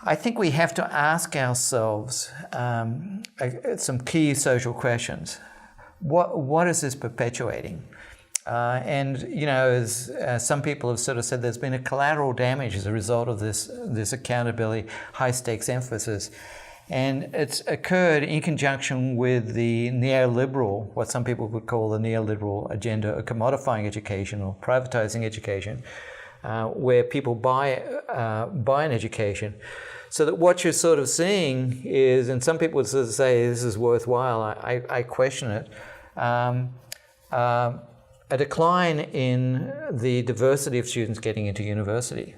I think we have to ask ourselves some key social questions. What is this perpetuating? And as some people have sort of said, there's been a collateral damage as a result of this accountability, high stakes emphasis. And it's occurred in conjunction with the neoliberal, what some people would call the neoliberal agenda of commodifying education or privatizing education, where people buy an education. So that what you're sort of seeing is, and some people would sort of say this is worthwhile, I question it, a decline in the diversity of students getting into university.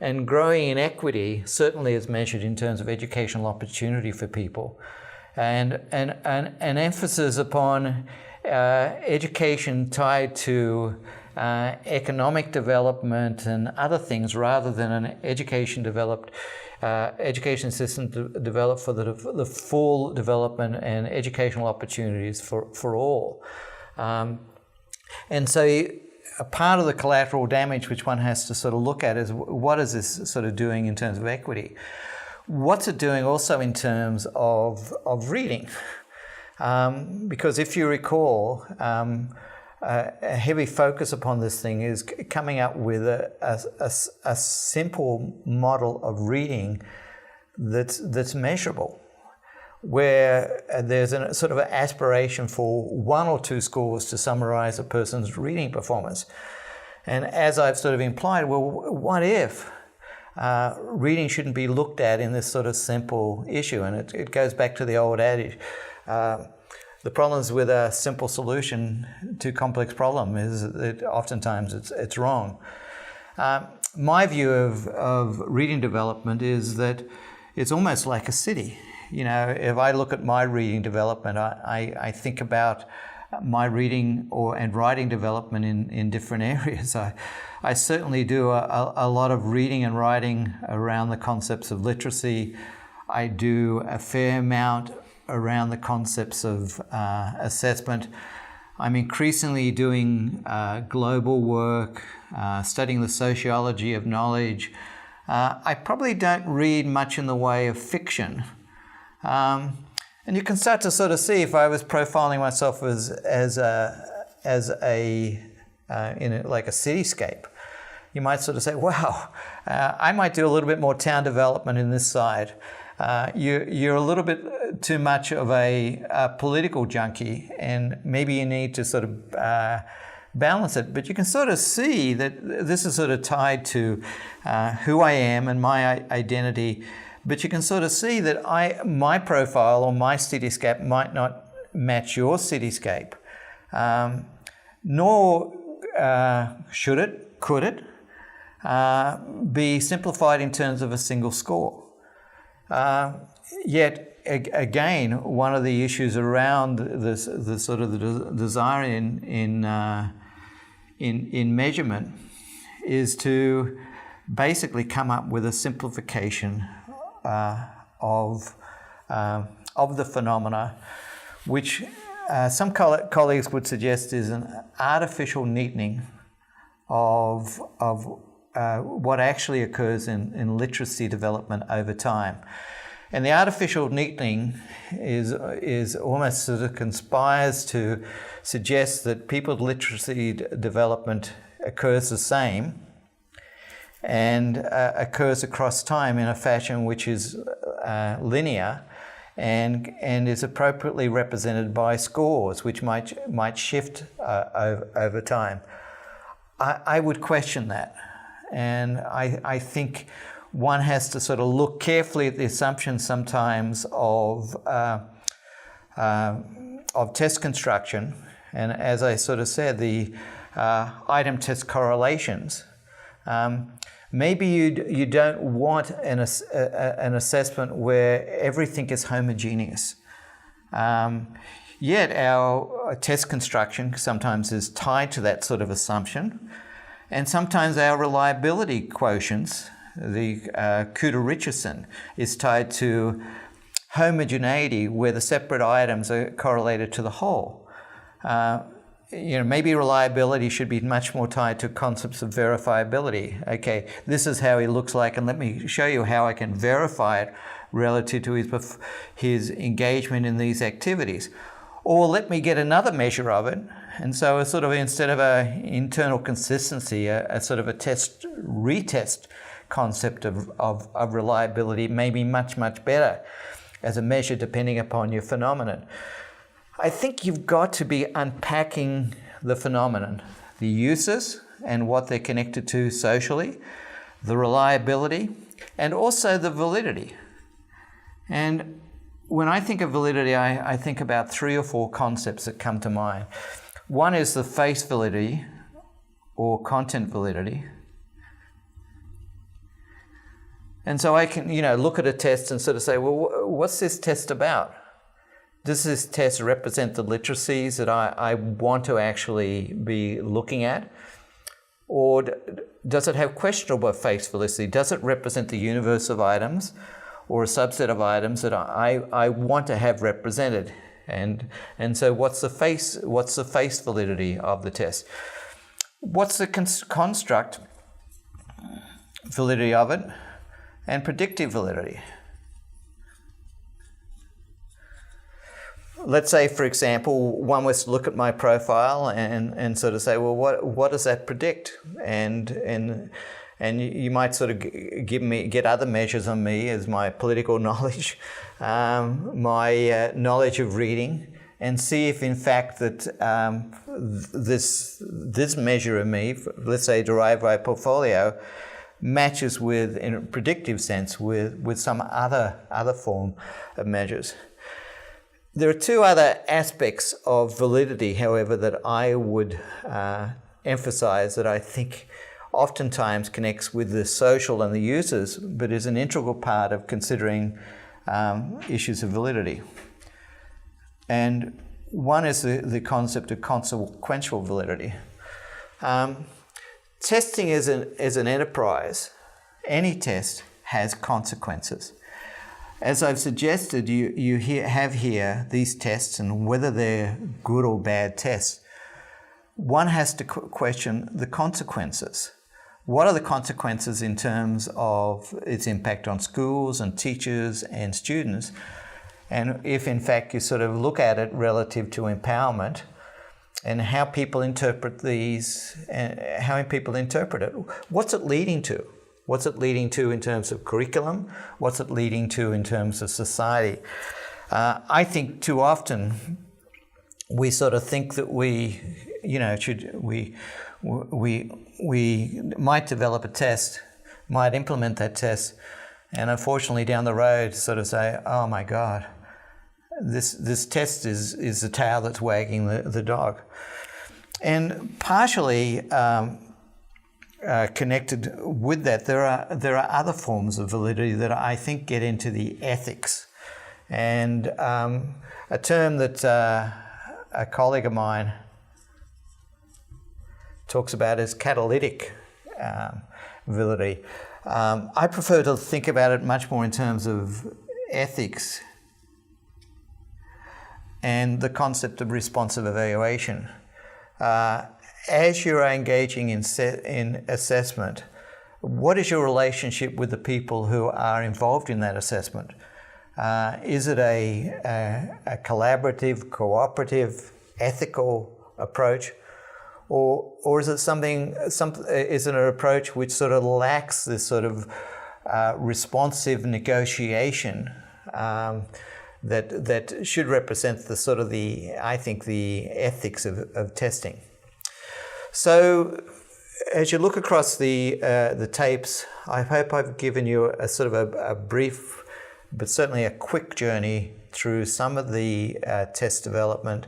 And growing inequity certainly is measured in terms of educational opportunity for people. And an emphasis upon education tied to economic development and other things rather than an education system developed for the full development and educational opportunities for all. And so a part of the collateral damage which one has to sort of look at is what is this sort of doing in terms of equity? What's it doing also in terms of reading? Because if you recall, a heavy focus upon this thing is coming up with a simple model of reading that's measurable, where there's a sort of an aspiration for 1 or 2 scores to summarize a person's reading performance. And as I've sort of implied, well, what if reading shouldn't be looked at in this sort of simple issue? And it goes back to the old adage, the problems with a simple solution to a complex problem is that oftentimes it's wrong. My view of reading development is that it's almost like a city. If I look at my reading development, I think about my reading and writing development in different areas. I certainly do a lot of reading and writing around the concepts of literacy. I do a fair amount around the concepts of assessment. I'm increasingly doing global work, studying the sociology of knowledge. I probably don't read much in the way of fiction. And you can start to sort of see, if I was profiling myself as like a cityscape, you might sort of say, wow, I might do a little bit more town development in this side. You're a little bit too much of a political junkie, and maybe you need to sort of balance it. But you can sort of see that this is sort of tied to who I am and my identity. But you can sort of see that my profile or my cityscape might not match your cityscape, nor could it be simplified in terms of a single score. Yet again, one of the issues around the sort of the desire in measurement is to basically come up with a simplification of the phenomena, which some colleagues would suggest is an artificial neatening of what actually occurs in literacy development over time. And the artificial neatening is almost sort of conspires to suggest that people's literacy development occurs the same and occurs across time in a fashion which is linear and is appropriately represented by scores, which might shift over time. I would question that, and I think one has to sort of look carefully at the assumptions sometimes of test construction, and as I sort of said, the item test correlations. Maybe you don't want an assessment where everything is homogeneous. Yet our test construction sometimes is tied to that sort of assumption, and sometimes our reliability quotients, the Kuder-Richardson, is tied to homogeneity where the separate items are correlated to the whole. maybe reliability should be much more tied to concepts of verifiability. Okay, this is how he looks like, and let me show you how I can verify it relative to his engagement in these activities. Or let me get another measure of it, and so a sort of, instead of an internal consistency, a sort of a retest concept of reliability may be much, much better as a measure depending upon your phenomenon. I think you've got to be unpacking the phenomenon, the uses and what they're connected to socially, the reliability, and also the validity. And when I think of validity, I think about 3 or 4 concepts that come to mind. One is the face validity or content validity. And so I can, look at a test and sort of say, well, what's this test about? Does this test represent the literacies that I want to actually be looking at? Or does it have questionable face validity? Does it represent the universe of items or a subset of items that I want to have represented? And so what's the face validity of the test? What's the construct validity of it? And predictive validity. Let's say, for example, one was to look at my profile and sort of say, well, what does that predict? And you might sort of get other measures on me as my political knowledge, my knowledge of reading, and see if in fact that this measure of me, let's say derived by portfolio, matches with, in a predictive sense, with some other form of measures. There are 2 other aspects of validity, however, that I would emphasize that I think oftentimes connects with the social and the users, but is an integral part of considering issues of validity. And one is the concept of consequential validity. Testing is an enterprise. Any test has consequences. As I've suggested, you have here these tests, and whether they're good or bad tests, one has to question the consequences. What are the consequences in terms of its impact on schools and teachers and students? And if in fact you sort of look at it relative to empowerment, and how people interpret these, and how people interpret it. What's it leading to? What's it leading to in terms of curriculum? What's it leading to in terms of society? I think too often we sort of think that we might develop a test, might implement that test, and unfortunately down the road sort of say, oh my God, this test is the tail that's wagging the dog. And partially connected with that, there are other forms of validity that I think get into the ethics. And a term that a colleague of mine talks about is catalytic validity. I prefer to think about it much more in terms of ethics and the concept of responsive evaluation. As you're engaging in assessment, what is your relationship with the people who are involved in that assessment? Is it a collaborative, cooperative, ethical approach, or is it is it an approach which sort of lacks this sort of responsive negotiation that should represent the sort of I think the ethics of testing? So, as you look across the tapes, I hope I've given you a sort of a brief, but certainly a quick journey through some of the test development.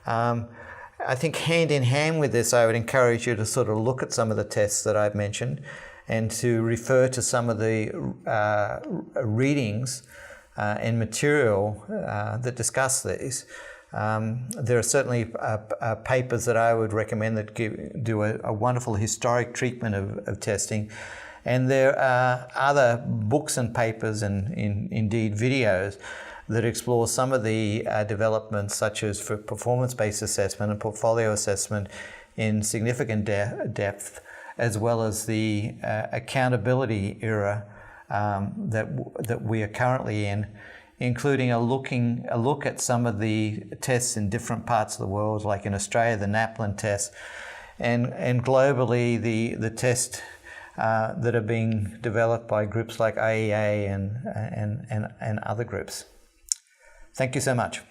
I think hand in hand with this, I would encourage you to sort of look at some of the tests that I've mentioned and to refer to some of the readings and material that discuss these. There are certainly papers that I would recommend that do a wonderful historic treatment of testing. And there are other books and papers and indeed videos that explore some of the developments, such as for performance-based assessment and portfolio assessment in significant depth, as well as the accountability era that we are currently in, including a look at some of the tests in different parts of the world, like in Australia, the NAPLAN test, and globally the test that are being developed by groups like AEA and other groups. Thank you so much.